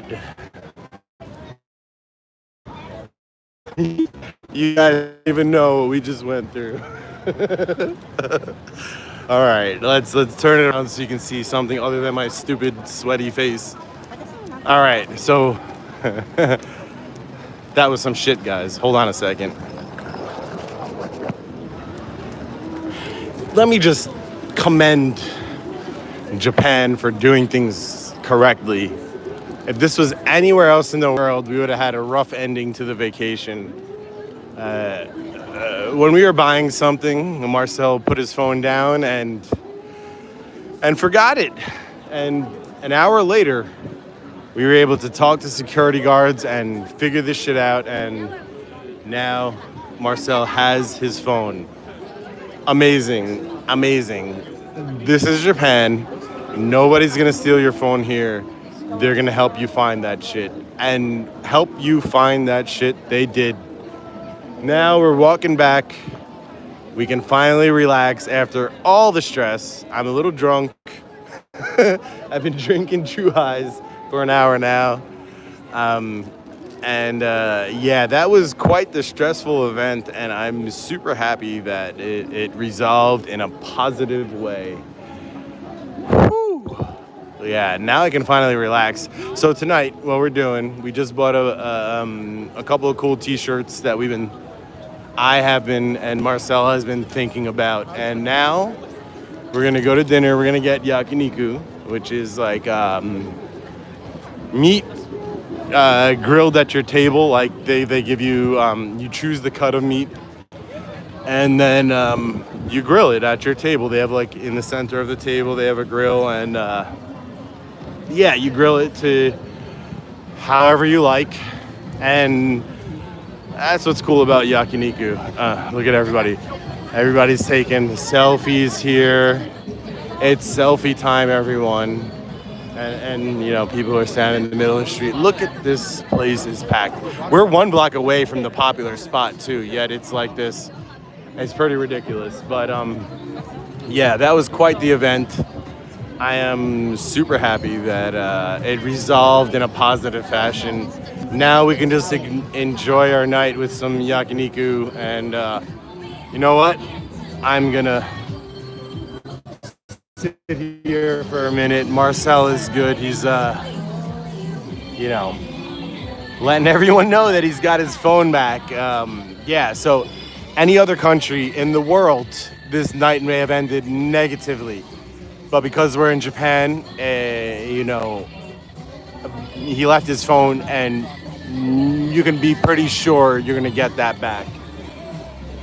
bad. You guys don't even know what we just went through. All right, let's turn it around so you can see something other than my stupid sweaty face. All right, so that was some shit, guys. Hold on a second. Let me just commend Japan for doing things correctly. If this was anywhere else in the world, we would have had a rough ending to the vacation. When we were buying something, Marcel put his phone down and forgot it. And an hour later, we were able to talk to security guards and figure this shit out. And now Marcel has his phone. Amazing, amazing. This is Japan. Nobody's gonna steal your phone here. They're gonna help you find that shit. And help you find that shit, they did. Now we're walking back. We can finally relax after all the stress. I'm a little drunk. I've been drinking True Highs for an hour now. Yeah, that was quite the stressful event, and I'm super happy that it resolved in a positive way. Whew. Yeah, now I can finally relax. So tonight, what we're doing, we just bought a couple of cool t-shirts that I have been, and Marcel has been thinking about. And now we're gonna go to dinner. We're gonna get yakiniku, which is like meat grilled at your table. Like they give you, you choose the cut of meat, and then you grill it at your table. They have like in the center of the table, they have a grill, and yeah, you grill it to however you like. And that's what's cool about yakiniku. Look at everybody. Everybody's taking selfies here. It's selfie time, everyone. And you know, people are standing in the middle of the street. Look at this place is packed. We're 1 block away from the popular spot too, yet it's like this. It's pretty ridiculous. But yeah, that was quite the event. I am super happy that it resolved in a positive fashion. Now we can just enjoy our night with some yakiniku, and you know what? I'm gonna sit here for a minute. Marcel is good. He's you know, letting everyone know that he's got his phone back. Yeah, so any other country in the world, this night may have ended negatively. But because we're in Japan, you know, he left his phone, and you can be pretty sure you're gonna get that back.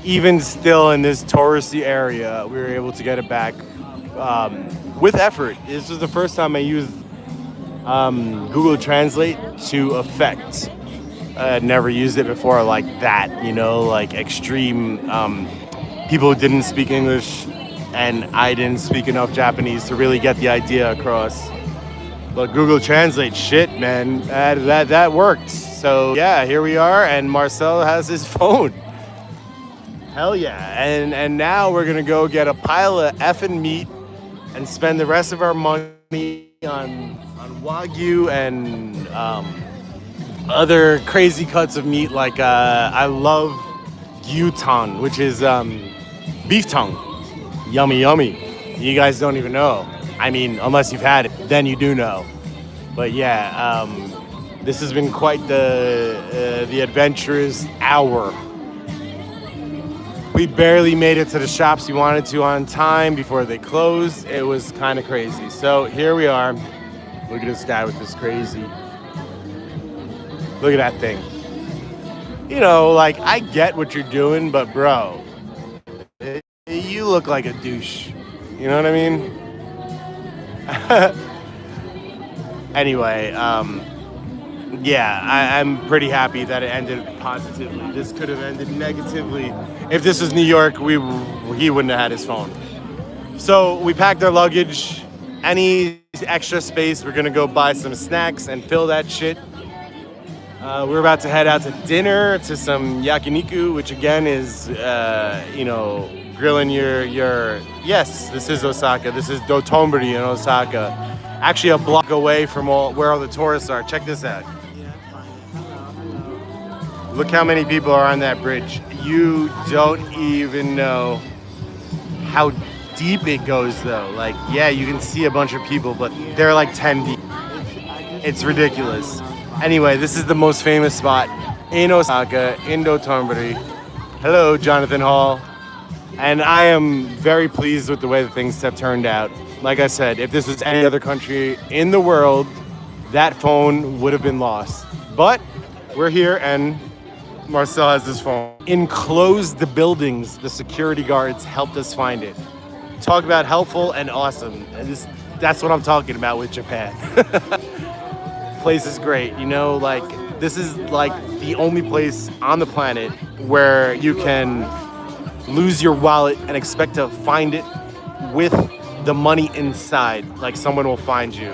Even still in this touristy area, we were able to get it back with effort. This was the first time I used Google Translate to effect. I'd never used it before like that, you know, like extreme. People who didn't speak English, and I didn't speak enough Japanese to really get the idea across. But Google Translate, shit, man, that worked. So yeah, here we are, and Marcel has his phone. Hell yeah. And now we're gonna go get a pile of effing meat and spend the rest of our money on Wagyu and other crazy cuts of meat. Like I love gyutan, which is beef tongue. Yummy, yummy. You guys don't even know. I mean, unless you've had it, then you do know. But yeah, this has been quite the adventurous hour. We barely made it to the shops we wanted to on time before they closed. It was kind of crazy. So here we are. Look at this guy with this crazy. Look at that thing. You know, like, I get what you're doing, but bro, you look like a douche. You know what I mean? Anyway, yeah, I'm pretty happy that it ended positively. This could have ended negatively. If this was New York, he wouldn't have had his phone. So we packed our luggage. Any extra space, we're gonna go buy some snacks and fill that shit. We're about to head out to dinner, to some yakiniku, which again is, you know, grilling your. Yes, this is Osaka. This is Dotonbori in Osaka. actually a block away from where all the tourists are. Check this out. Look how many people are on that bridge. You don't even know how deep it goes though. Like, yeah, you can see a bunch of people, but they're like 10 deep. It's ridiculous. Anyway, this is the most famous spot in Osaka, in Dotonbori. Hello, Jonathan Hall. And I am very pleased with the way that things have turned out. Like I said, if this was any other country in the world, that phone would have been lost. But we're here and Marcel has his phone. Enclosed the buildings, the security guards helped us find it. Talk about helpful and awesome. And that's what I'm talking about with Japan. Place is great, you know, like this is like the only place on the planet where you can lose your wallet and expect to find it with the money inside, like someone will find you.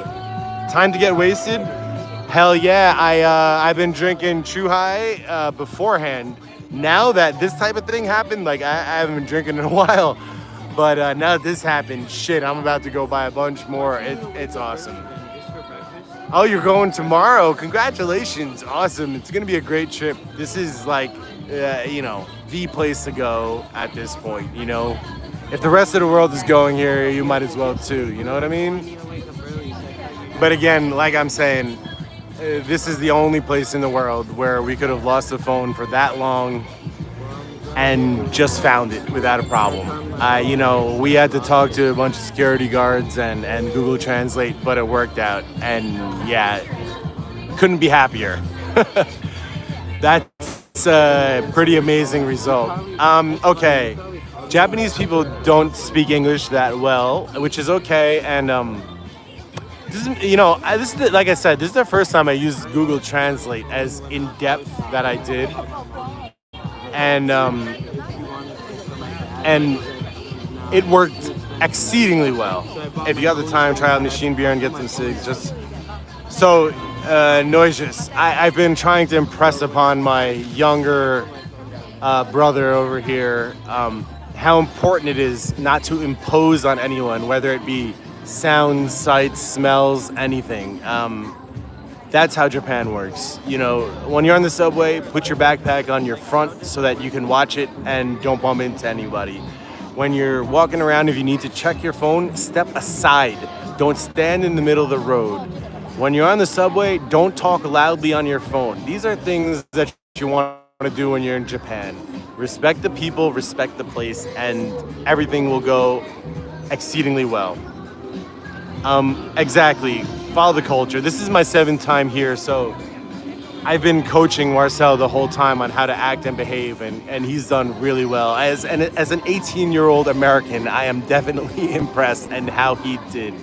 Time to get wasted? Hell yeah, I've been drinking Chuhai beforehand. Now that this type of thing happened, like I haven't been drinking in a while, but now that this happened, shit, I'm about to go buy a bunch more. It's awesome. Oh, you're going tomorrow? Congratulations, awesome. It's gonna be a great trip. This is like, you know, the place to go at this point, you know? If the rest of the world is going here, you might as well too, you know what I mean? But again, like I'm saying, this is the only place in the world where we could have lost the phone for that long and just found it without a problem. You know, we had to talk to a bunch of security guards and Google Translate, but it worked out. And yeah, couldn't be happier. That's a pretty amazing result. Okay, Japanese people don't speak English that well, which is okay. And this is, you know, this is like I said, this is the first time I used Google Translate as in depth that I did, and it worked exceedingly well. If you have the time, try out machine beer and get some cigs. Just so noisious. I've been trying to impress upon my younger brother over here how important it is not to impose on anyone, whether it be sounds, sights, smells, anything. That's how Japan works. You know, when you're on the subway, put your backpack on your front so that you can watch it and don't bump into anybody. When you're walking around, if you need to check your phone, step aside. Don't stand in the middle of the road. When you're on the subway, don't talk loudly on your phone. These are things that you want to do when you're in Japan. Respect the people, respect the place, and everything will go exceedingly well. Exactly. Follow the culture. This is my 7th time here, so I've been coaching Marcel the whole time on how to act and behave, and he's done really well. As an 18-year-old American, I am definitely impressed in how he did.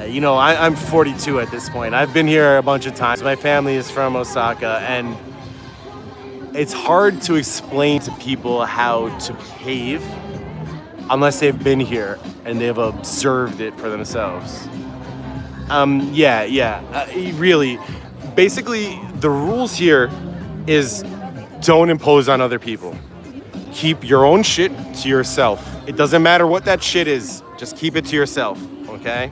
You know, I'm 42 at this point. I've been here a bunch of times. My family is from Osaka, and it's hard to explain to people how to behave unless they've been here and they've observed it for themselves. Really. Basically, the rules here is don't impose on other people. Keep your own shit to yourself. It doesn't matter what that shit is. Just keep it to yourself, okay?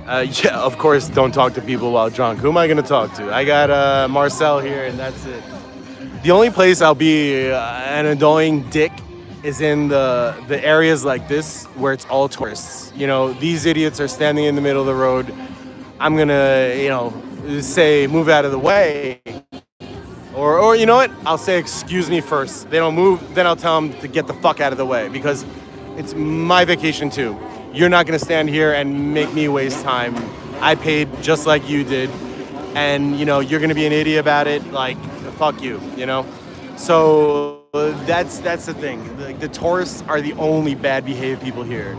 Yeah, of course, don't talk to people while drunk. Who am I going to talk to? I got Marcel here, and that's it. The only place I'll be an annoying dick is in the areas like this where it's all tourists. You know, these idiots are standing in the middle of the road. I'm gonna, you know, say move out of the way. Or you know what? I'll say excuse me first. They don't move, then I'll tell them to get the fuck out of the way because it's my vacation too. You're not gonna stand here and make me waste time. I paid just like you did. And, you know, you're gonna be an idiot about it, like, fuck you, you know? So that's the thing. The tourists are the only bad behaved people here.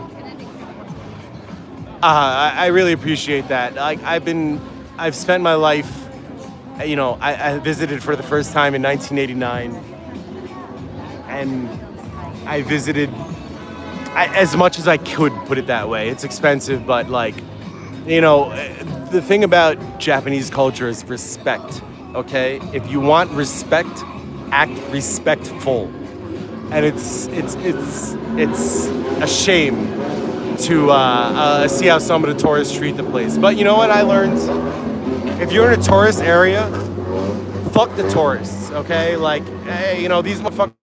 I really appreciate that. Like I've spent my life, you know, I visited for the first time in 1989, and I visited as much as I could, put it that way. It's expensive, but like, you know, the thing about Japanese culture is respect. Okay, if you want respect, act respectful. And it's a shame to see how some of the tourists treat the place. But you know what I learned? If you're in a tourist area, fuck the tourists, okay? Like, hey, you know, these motherfuckers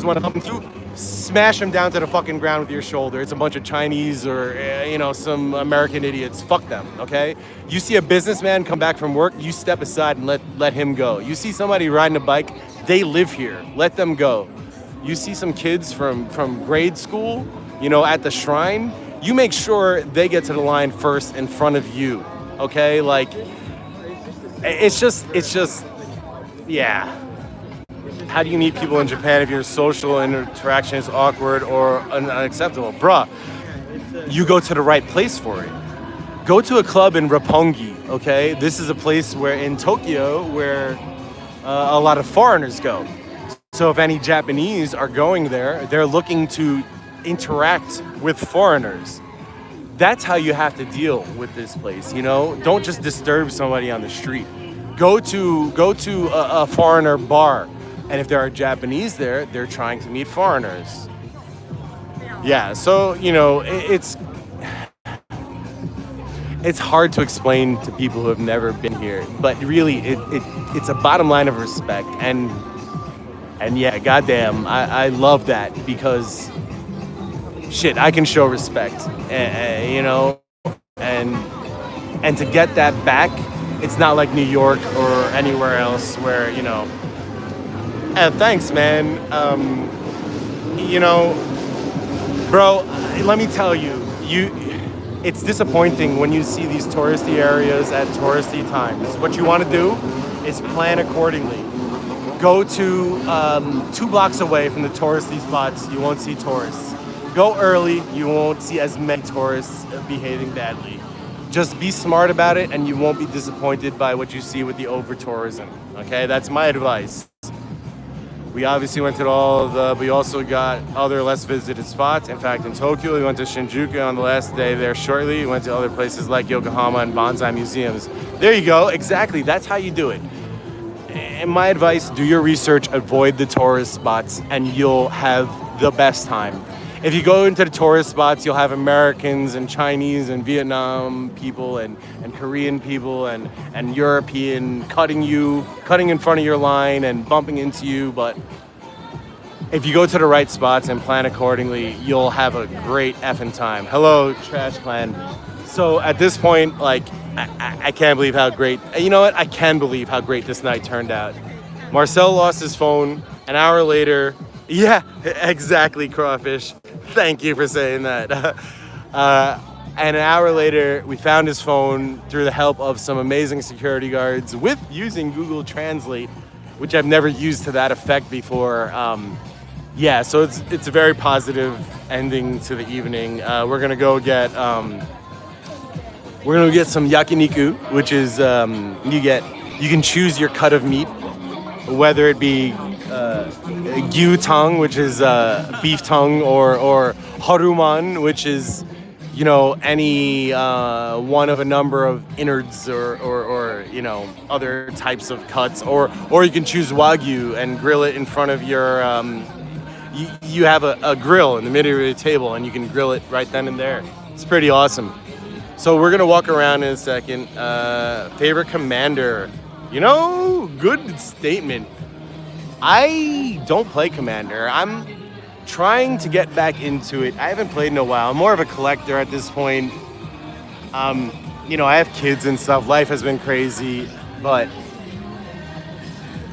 want to come through, smash them down to the fucking ground with your shoulder. It's a bunch of Chinese or, you know, some American idiots. Fuck them, okay? You see a businessman come back from work, you step aside and let him go. You see somebody riding a bike, they live here. Let them go. You see some kids from grade school, you know, at the shrine, you make sure they get to the line first in front of you, okay? Like, it's just, yeah. How do you meet people in Japan if your social interaction is awkward or unacceptable? Bruh, you go to the right place for it. Go to a club in Roppongi, okay? This is a place where in Tokyo where a lot of foreigners go. So if any Japanese are going there, they're looking to interact with foreigners. That's how you have to deal with this place, you know? Don't just disturb somebody on the street. Go to a foreigner bar. And if there are Japanese there, they're trying to meet foreigners. Yeah, so, you know, it's hard to explain to people who have never been here. But really, it's a bottom line of respect. And yeah, goddamn, I love that because, shit, I can show respect, you know? And to get that back, it's not like New York or anywhere else where, you know, thanks, man. You know, bro, let me tell you, it's disappointing when you see these touristy areas at touristy times. What you want to do is plan accordingly. Go to 2 blocks away from the touristy spots. You won't see tourists. Go early. You won't see as many tourists behaving badly. Just be smart about it, and you won't be disappointed by what you see with the over-tourism. Okay, that's my advice. We obviously went to we also got other less visited spots. In fact, in Tokyo, we went to Shinjuku on the last day there shortly. We went to other places like Yokohama and Bonsai museums. There you go, exactly, that's how you do it. And my advice, do your research, avoid the tourist spots, and you'll have the best time. If you go into the tourist spots, you'll have Americans and Chinese and Vietnam people and Korean people and European cutting in front of your line and bumping into you. But if you go to the right spots and plan accordingly, you'll have a great effing time. Hello, Trash Clan. So at this point, like, I can't believe how great, you know what? I can believe how great this night turned out. Marcel lost his phone. An hour later, yeah, exactly, Crawfish. Thank you for saying that. And an hour later, we found his phone through the help of some amazing security guards with using Google Translate, which I've never used to that effect before. Yeah, so it's a very positive ending to the evening. We're gonna go get some yakiniku, which is you can choose your cut of meat, whether it be gyu tongue, which is beef tongue, or haruman, which is, you know, any one of a number of innards or you know, other types of cuts, or you can choose wagyu and grill it in front of your you have a grill in the middle of your table and you can grill it right then and there. It's pretty awesome. So we're gonna walk around in a second. Favorite commander, you know, good statement. I don't play Commander. I'm trying to get back into it. I haven't played in a while. I'm more of a collector at this point. You know, I have kids and stuff. Life has been crazy. But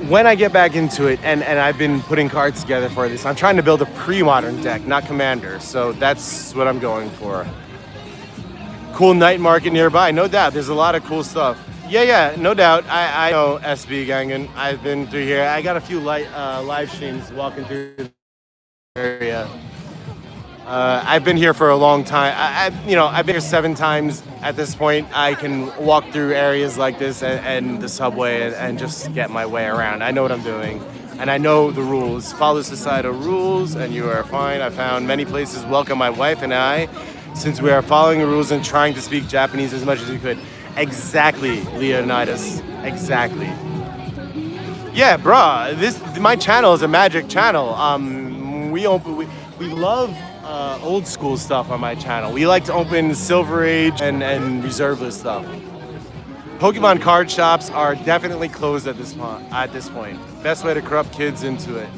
when I get back into it, and I've been putting cards together for this, I'm trying to build a pre-modern deck, not Commander. So that's what I'm going for. Cool night market nearby, no doubt. There's a lot of cool stuff. Yeah, no doubt. I know SB Gangan. I've been through here. I got a few live streams walking through the area. I've been here for a long time. I've been here 7 times at this point. I can walk through areas like this and the subway and just get my way around. I know what I'm doing, and I know the rules. Follow societal rules, and you are fine. I found many places welcome my wife and I, since we are following the rules and trying to speak Japanese as much as we could. Exactly, Leonidas. Exactly. Yeah, bruh. My channel is a magic channel. We love old school stuff on my channel. We like to open Silver Age and Reserve List stuff. Pokemon card shops are definitely closed at this point. Best way to corrupt kids into it.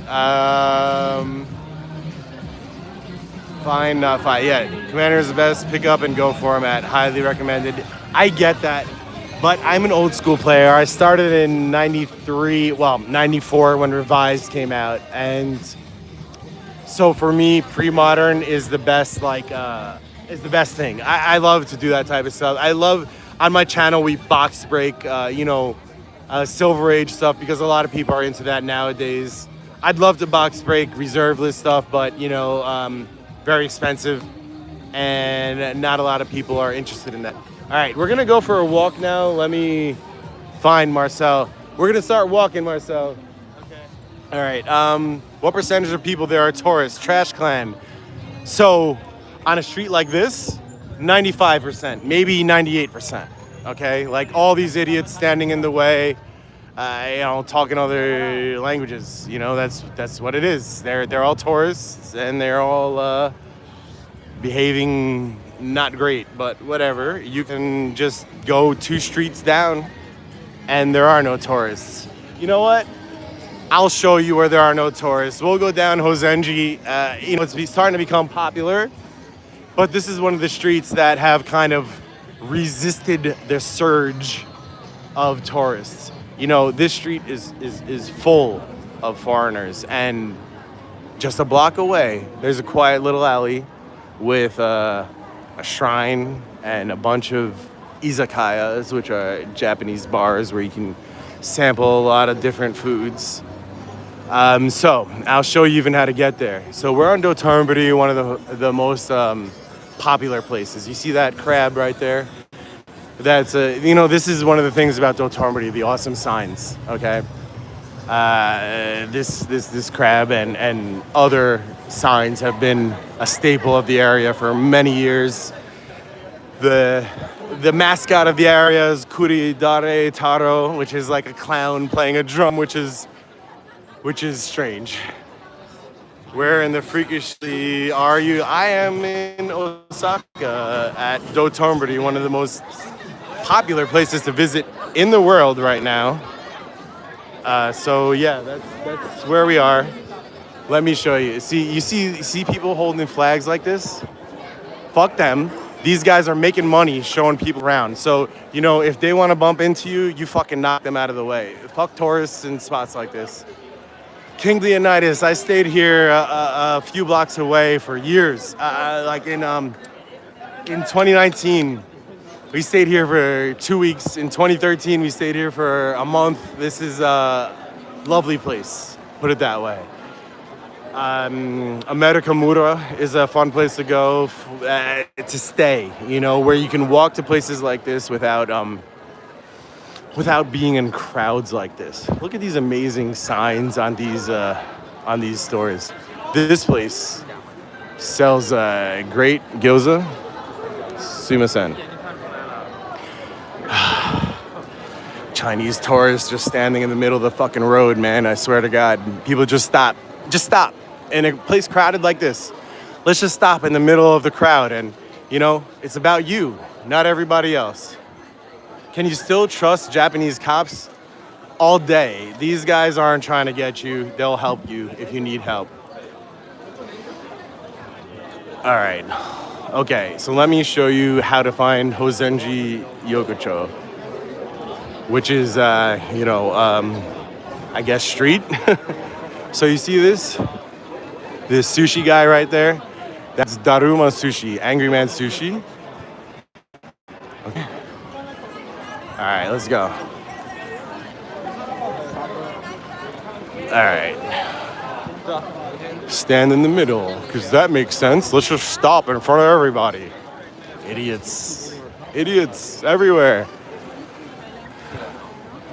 Fine, not fine. Yeah, Commander is the best. Pick up and go format. Highly recommended. I get that, but I'm an old school player. I started in '94 when Revised came out, and so for me, pre-modern is the best. Is the best thing. I love to do that type of stuff. I love on my channel we box break, Silver Age stuff because a lot of people are into that nowadays. I'd love to box break Reserve List stuff, but very expensive, and not a lot of people are interested in that. All right, we're gonna go for a walk now. Let me find Marcel. We're gonna start walking, Marcel. Okay. All right. What percentage of people there are tourists? Trash Clan. So, on a street like this, 95%, maybe 98%. Okay, like all these idiots standing in the way, talking other languages. That's what it is. They're all tourists and they're all behaving not great, but whatever. You can just go 2 streets down and there are no tourists. You know what? I'll show you where there are no tourists. We'll go down Hozenji. It's starting to become popular, but this is one of the streets that have kind of resisted the surge of tourists. This street is full of foreigners, and just a block away, there's a quiet little alley with a shrine and a bunch of izakayas, which are Japanese bars where you can sample a lot of different foods. So I'll show you even how to get there. So we're on Dotonbori, one of the most popular places. You see that crab right there? That's this is one of the things about Dotonbori, the awesome signs. Okay, this crab and other signs have been a staple of the area for many years. The mascot of the area is Kuridare Taro, which is like a clown playing a drum, which is strange. Where in the freakishly are you? I am in Osaka at Dotonbori, one of the most popular places to visit in the world right now. So yeah, that's where we are. Let me show you. You see people holding flags like this? Fuck them. These guys are making money showing people around. So, if they want to bump into you, you fucking knock them out of the way. Fuck tourists in spots like this. King Leonidas, I stayed here a few blocks away for years. In 2019, we stayed here for 2 weeks. In 2013, we stayed here for a month. This is a lovely place, put it that way. Amerikamura is a fun place to go to stay, where you can walk to places like this without being in crowds like this. Look at these amazing signs on these stores. This place sells great gyoza. Sumimasen. Chinese tourists just standing in the middle of the fucking road, man. I swear to God. People just stop. Just stop. In a place crowded like this, let's just stop in the middle of the crowd and, it's about you, not everybody else. Can you still trust Japanese cops? All day. These guys aren't trying to get you. They'll help you if you need help. All right. Okay, so let me show you how to find Hozenji Yokocho, which is, I guess street. So you see this sushi guy right there? That's Daruma Sushi, Angry Man Sushi. Okay. All right, let's go. All right. Stand in the middle, because that makes sense. Let's just stop in front of everybody. Idiots. Idiots everywhere.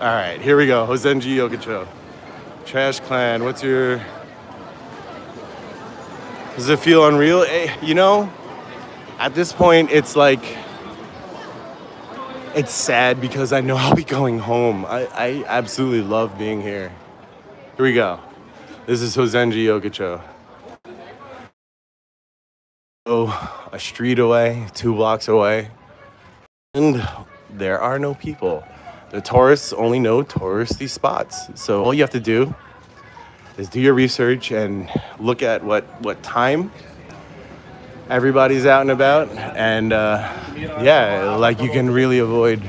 All right, here we go. Hozenji Yokocho. Trash Clan, what's your... Does it feel unreal? At this point, it's like... It's sad because I know I'll be going home. I absolutely love being here. Here we go. This is Hozenji Yokocho. a street away, 2 blocks away, and there are no people. The tourists only know touristy spots. So all you have to do is do your research and look at what time everybody's out and about, and yeah, like you can really avoid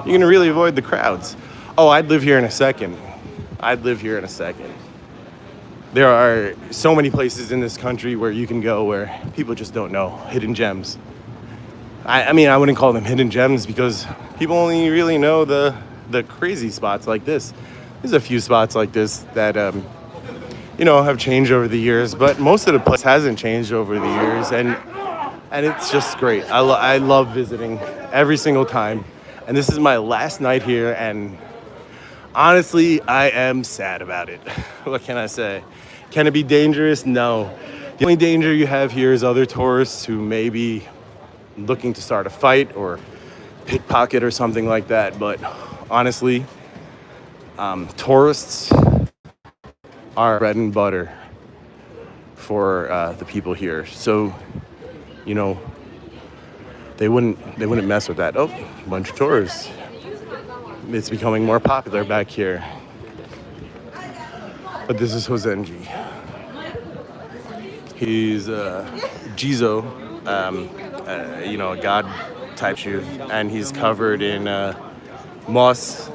the crowds. Oh, I'd live here in a second. There are so many places in this country where you can go where people just don't know, hidden gems. I mean, I wouldn't call them hidden gems because people only really know the crazy spots like this. There's a few spots like this that have changed over the years, but most of the place hasn't changed over the years, and it's just great. I love visiting every single time, and this is my last night here, and honestly, I am sad about it. What can I say? Can it be dangerous? No. The only danger you have here is other tourists who may be looking to start a fight or pickpocket or something like that. But honestly, tourists are bread and butter for the people here. So, they wouldn't mess with that. Oh, a bunch of tourists. It's becoming more popular back here. But this is Hozenji. He's Jizo, a god type shoe, and he's covered in moss.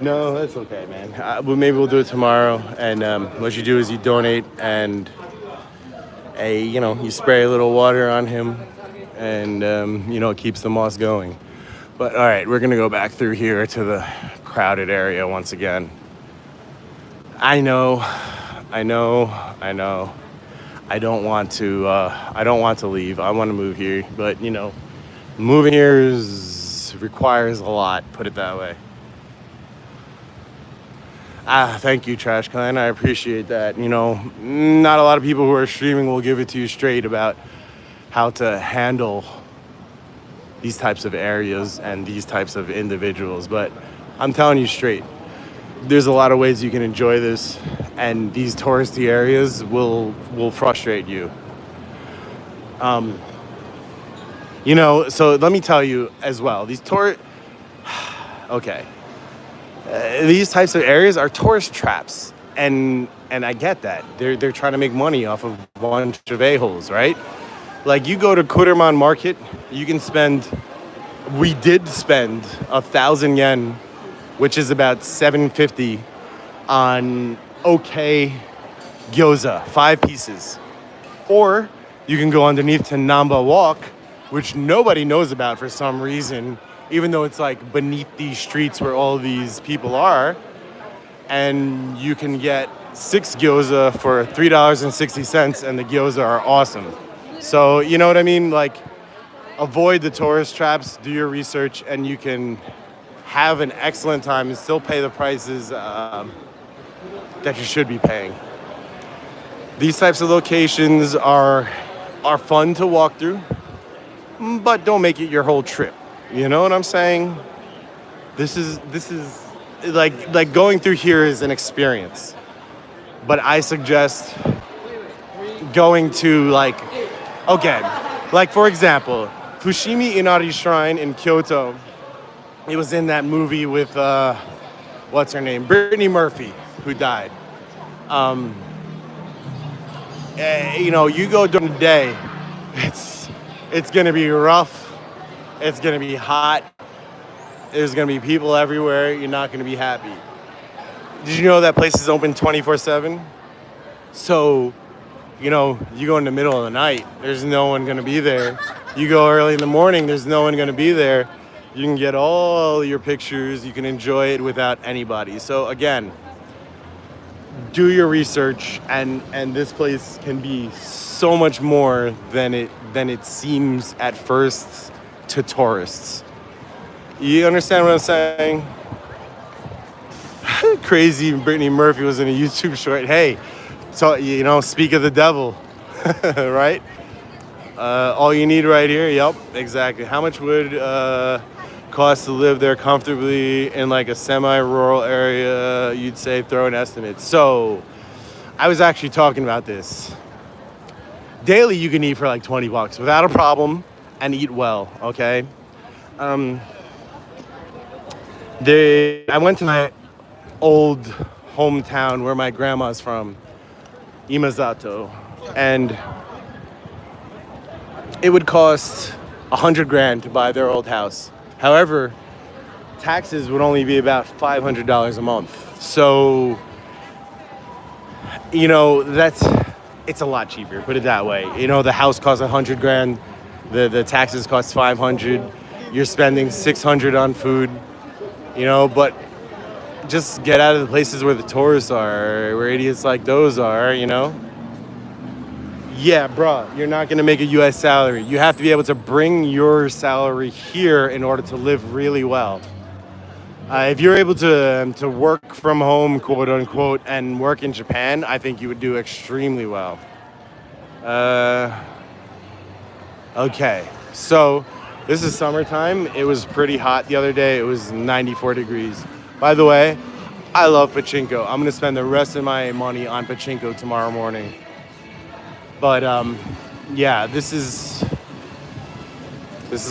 No, that's okay, man. Maybe we'll do it tomorrow. And what you do is you donate, and you spray a little water on him, and it keeps the moss going. But all right, we're gonna go back through here to the crowded area once again. I know. I don't want to leave. I want to move here, but moving here requires a lot. Put it that way. Thank you, Trash Clan. I appreciate that. Not a lot of people who are streaming will give it to you straight about how to handle these types of areas and these types of individuals, but I'm telling you straight, there's a lot of ways you can enjoy this, and these touristy areas will frustrate you. So let me tell you as well, these these types of areas are tourist traps, and I get that. They're trying to make money off of a bunch of a-holes, right? Like, you go to Kuderman Market, we did spend 1,000 yen, which is about $7.50, on gyoza, 5 pieces. Or you can go underneath to Namba Walk, which nobody knows about for some reason, even though it's like beneath these streets where all these people are. And you can get 6 gyoza for $3.60, and the gyoza are awesome. So, you know what I mean? Like, avoid the tourist traps, do your research, and you can have an excellent time and still pay the prices that you should be paying. These types of locations are fun to walk through, but don't make it your whole trip. You know what I'm saying? This is like going through here is an experience, but I suggest going to for example, Fushimi Inari Shrine in Kyoto. It was in that movie with what's her name, Brittany Murphy, who died. You go during the day, it's gonna be rough, it's gonna be hot, there's gonna be people everywhere, you're not gonna be happy. Did you know that place is open 24/7? So, you go in the middle of the night, there's no one gonna be there. You go early in the morning, there's no one gonna be there. You can get all your pictures, you can enjoy it without anybody. So again, do your research, and this place can be so much more than it seems at first to tourists. You understand what I'm saying? Crazy Brittany Murphy was in a YouTube short. Hey, so speak of the devil, right? All you need right here. Yep, exactly. How much would cost to live there comfortably in like a semi-rural area? You'd say, throw an estimate. So I was actually talking about this. daily you can eat for like 20 bucks without a problem and eat well, okay? I went to my old hometown where my grandma's from, Imazato, and it would cost 100 grand to buy their old house. However, taxes would only be about $500 a month. So, you know, it's a lot cheaper, put it that way. You know, the house costs 100 grand, the taxes cost 500, you're spending 600 on food, you know, but just get out of the places where the tourists are, where idiots like those are, you know? Yeah, bruh, you're not gonna make a US salary. You have to be able to bring your salary here in order to live really well. If you're able to work from home, quote unquote, and work in Japan, I think you would do extremely well. Okay, so this is summertime. It was pretty hot the other day. It was 94 degrees. By the way, I love pachinko. I'm gonna spend the rest of my money on pachinko tomorrow morning. But yeah, this is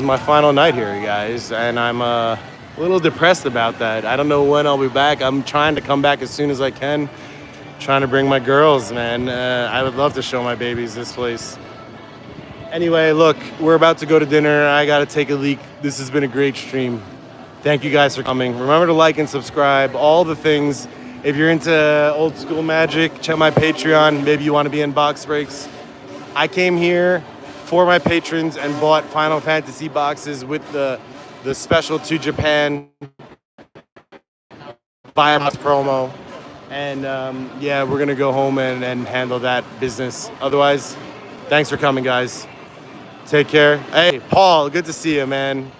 my final night here, you guys, and I'm a little depressed about that. I don't know when I'll be back. I'm trying to come back as soon as I can. Trying to bring my girls, man. I would love to show my babies this place. Anyway, look, we're about to go to dinner. I gotta take a leak. This has been a great stream. Thank you guys for coming. Remember to like and subscribe, all the things. If you're into old school Magic, check my Patreon. Maybe you want to be in box breaks. I came here for my patrons and bought Final Fantasy boxes with the special to Japan buy a box promo. And yeah, we're going to go home and handle that business. Otherwise, thanks for coming, guys. Take care. Hey, Paul, good to see you, man.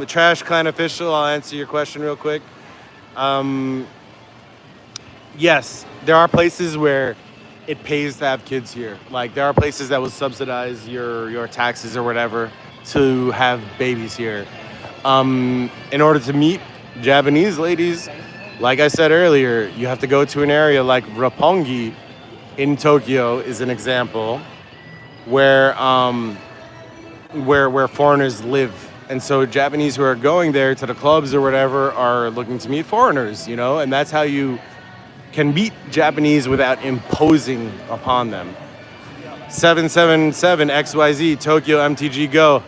Trash Clan Official, I'll answer your question real quick. Yes, there are places where it pays to have kids here. Like, there are places that will subsidize your taxes or whatever to have babies here. In order to meet Japanese ladies, like I said earlier, you have to go to an area like Roppongi in Tokyo is an example where foreigners live. And so Japanese who are going there to the clubs or whatever are looking to meet foreigners, you know, and that's how you can meet Japanese without imposing upon them. 777 XYZ Tokyo MTG Go.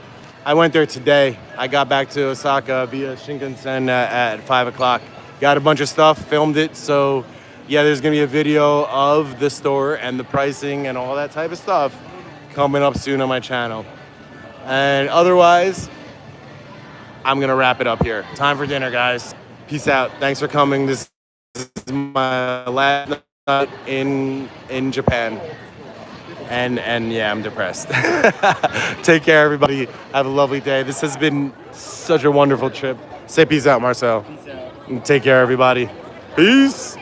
I went there today. I got back to Osaka via Shinkansen at 5 o'clock. Got a bunch of stuff, filmed it. So yeah, there's gonna be a video of the store and the pricing and all that type of stuff coming up soon on my channel. And otherwise, I'm gonna wrap it up here. Time for dinner, guys. Peace out. Thanks for coming. This is my last night in Japan. And yeah, I'm depressed. Take care, everybody. Have a lovely day. This has been such a wonderful trip. Say peace out, Marcel. Peace out. Take care, everybody. Peace.